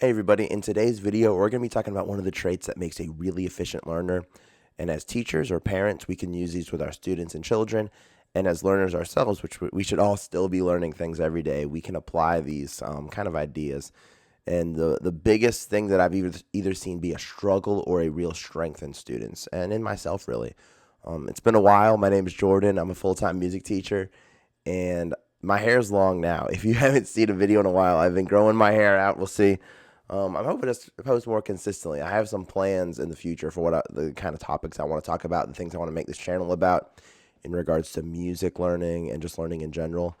Hey everybody, in today's video, we're going to be talking about one of the traits that makes a really efficient learner. And as teachers or parents, we can use these with our students and children. And as learners ourselves, which we should all still be learning things every day, we can apply these kind of ideas. And the biggest thing that I've either seen be a struggle or a real strength in students and in myself, really. It's been a while. My name is Jordan. I'm a full-time music teacher, and my hair's long now. If you haven't seen a video in a while, I've been growing my hair out. We'll see. I'm hoping to post more consistently. I have some plans in the future for the kind of topics I want to talk about, the things I want to make this channel about in regards to music learning and just learning in general.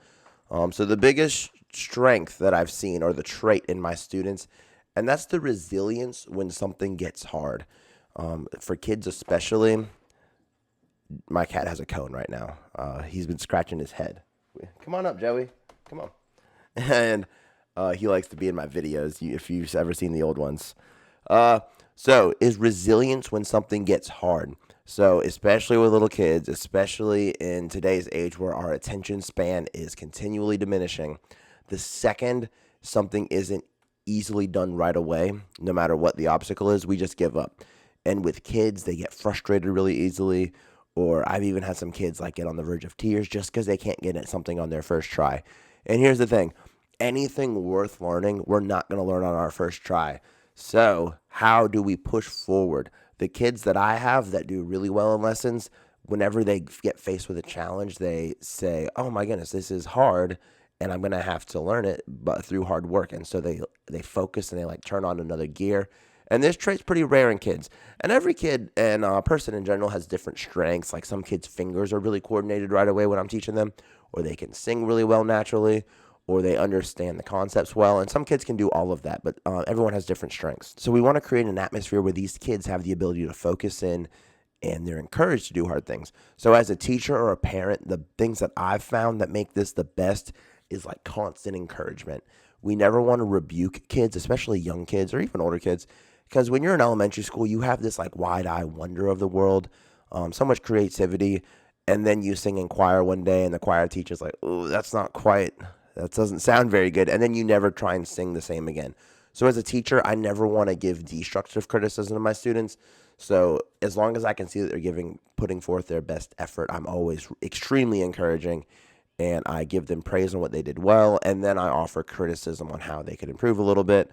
So the biggest strength that I've seen, or the trait in my students, and that's the resilience when something gets hard. For kids especially, my cat has a cone right now. He's been scratching his head. Come on up, Joey. Come on. And he likes to be in my videos, if you've ever seen the old ones. So is resilience when something gets hard. So especially with little kids, especially in today's age where our attention span is continually diminishing, the second something isn't easily done right away, no matter what the obstacle is, we just give up. And with kids, they get frustrated really easily. Or I've even had some kids like get on the verge of tears just because they can't get at something on their first try. And here's the thing, anything worth learning, we're not going to learn on our first try. So, how do we push forward? The kids that I have that do really well in lessons, whenever they get faced with a challenge, they say, "Oh my goodness, this is hard, and I'm going to have to learn it, but through hard work." And so they focus and they like turn on another gear. And this trait's pretty rare in kids. And every kid and person in general has different strengths. Like some kids' fingers are really coordinated right away when I'm teaching them, or they can sing really well naturally, or they understand the concepts well. And some kids can do all of that, but everyone has different strengths. So we want to create an atmosphere where these kids have the ability to focus in and they're encouraged to do hard things. So as a teacher or a parent, the things that I've found that make this the best is like constant encouragement. We never want to rebuke kids, especially young kids or even older kids, because when you're in elementary school, you have this like wide eye wonder of the world, so much creativity. And then you sing in choir one day, and the choir teacher's like, "Oh, that's not quite, that doesn't sound very good." And then you never try and sing the same again. So as a teacher, I never want to give destructive criticism to my students. So as long as I can see that they're putting forth their best effort, I'm always extremely encouraging, and I give them praise on what they did well, and then I offer criticism on how they could improve a little bit.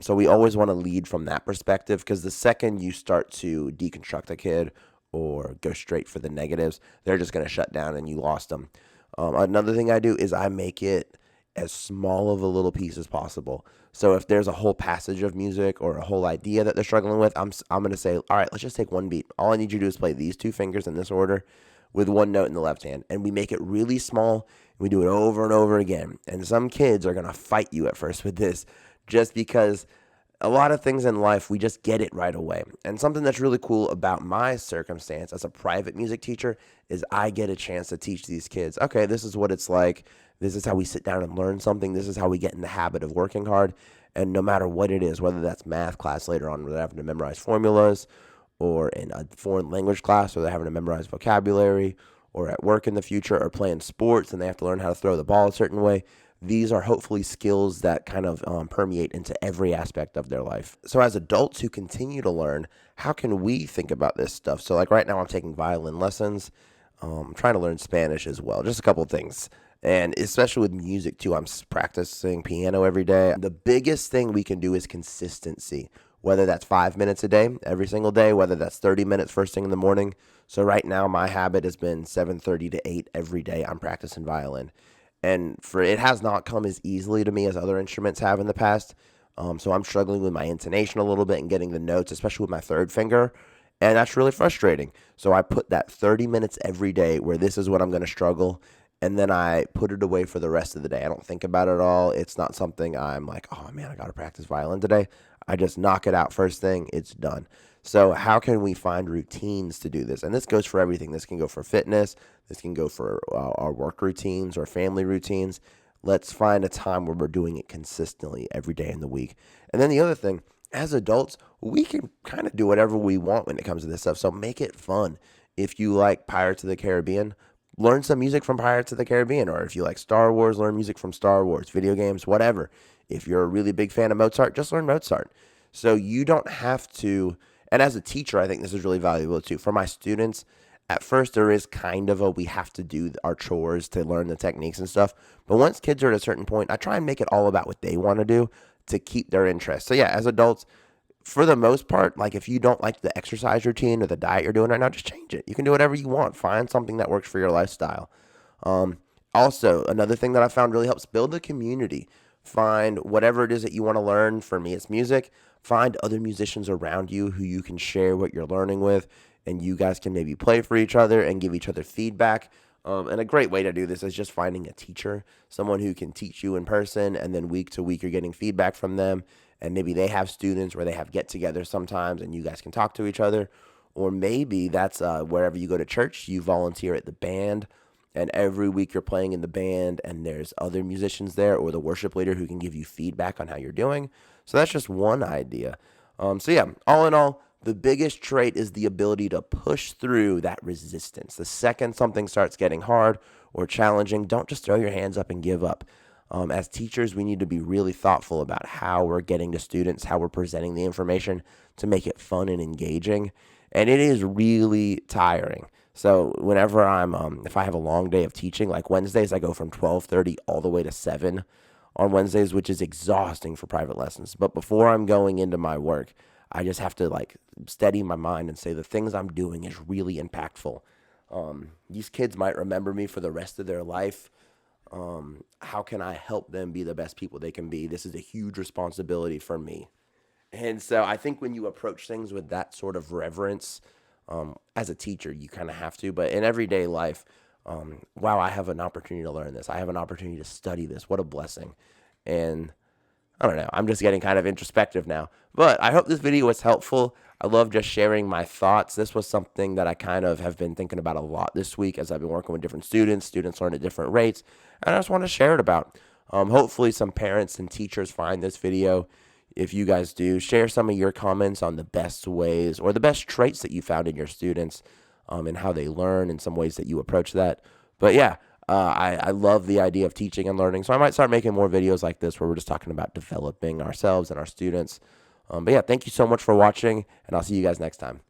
So we always want to lead from that perspective, because the second you start to deconstruct a kid or go straight for the negatives, they're just going to shut down and you lost them. Another thing I do is I make it as small of a little piece as possible. So if there's a whole passage of music or a whole idea that they're struggling with, I'm going to say, "All right, let's just take one beat. All I need you to do is play these two fingers in this order with one note in the left hand." And we make it really small. And we do it over and over again. And some kids are going to fight you at first with this, just because a lot of things in life, we just get it right away. And something that's really cool about my circumstance as a private music teacher is I get a chance to teach these kids, okay, this is what it's like. This is how we sit down and learn something. This is how we get in the habit of working hard. And no matter what it is, whether that's math class later on where they're having to memorize formulas, or in a foreign language class where they're having to memorize vocabulary, or at work in the future, or playing sports and they have to learn how to throw the ball a certain way, these are hopefully skills that kind of permeate into every aspect of their life. So as adults who continue to learn, how can we think about this stuff? So like right now I'm taking violin lessons. I'm trying to learn Spanish as well. Just a couple of things. And especially with music too, I'm practicing piano every day. The biggest thing we can do is consistency, whether that's 5 minutes a day, every single day, whether that's 30 minutes first thing in the morning. So right now my habit has been 7:30 to 8 every day. I'm practicing violin. And for it has not come as easily to me as other instruments have in the past. So I'm struggling with my intonation a little bit and getting the notes, especially with my third finger. And that's really frustrating. So I put that 30 minutes every day where this is what I'm going to struggle. And then I put it away for the rest of the day. I don't think about it at all. It's not something I'm like, "Oh man, I got to practice violin today." I just knock it out first thing. It's done. So how can we find routines to do this? And this goes for everything. This can go for fitness. This can go for our work routines or family routines. Let's find a time where we're doing it consistently every day in the week. And then the other thing, as adults, we can kind of do whatever we want when it comes to this stuff. So make it fun. If you like Pirates of the Caribbean, learn some music from Pirates of the Caribbean, or if you like Star Wars, learn music from Star Wars, video games, whatever. If you're a really big fan of Mozart, just learn Mozart. So you don't have to, and as a teacher, I think this is really valuable too. For my students, at first there is kind of a we have to do our chores to learn the techniques and stuff. But once kids are at a certain point, I try and make it all about what they want to do to keep their interest. So yeah, as adults, for the most part, like if you don't like the exercise routine or the diet you're doing right now, just change it. You can do whatever you want. Find something that works for your lifestyle. Also, another thing that I found really helps build a community. Find whatever it is that you want to learn. For me, it's music. Find other musicians around you who you can share what you're learning with, and you guys can maybe play for each other and give each other feedback. And a great way to do this is just finding a teacher, someone who can teach you in person, and then week to week you're getting feedback from them. And maybe they have students where they have get-togethers sometimes, and you guys can talk to each other. Or maybe that's wherever you go to church, you volunteer at the band, and every week you're playing in the band, and there's other musicians there, or the worship leader who can give you feedback on how you're doing. So that's just one idea. So yeah, all in all, the biggest trait is the ability to push through that resistance. The second something starts getting hard or challenging, don't just throw your hands up and give up. As teachers, we need to be really thoughtful about how we're getting to students, how we're presenting the information to make it fun and engaging. And it is really tiring. So whenever if I have a long day of teaching, like Wednesdays, I go from 12:30 all the way to 7 on Wednesdays, which is exhausting for private lessons. But before I'm going into my work, I just have to like steady my mind and say the things I'm doing is really impactful. These kids might remember me for the rest of their life. How can I help them be the best people they can be? This is a huge responsibility for me. And so I think when you approach things with that sort of reverence, as a teacher, you kind of have to. But in everyday life, wow, I have an opportunity to learn this. I have an opportunity to study this. What a blessing. And I don't know. I'm just getting kind of introspective now. But I hope this video was helpful. I love just sharing my thoughts. This was something that I kind of have been thinking about a lot this week as I've been working with different students. Students learn at different rates. And I just want to share it about. Hopefully some parents and teachers find this video. If you guys do, share some of your comments on the best ways or the best traits that you found in your students, and how they learn and some ways that you approach that. But yeah, I love the idea of teaching and learning. So I might start making more videos like this where we're just talking about developing ourselves and our students. But yeah, thank you so much for watching, and I'll see you guys next time.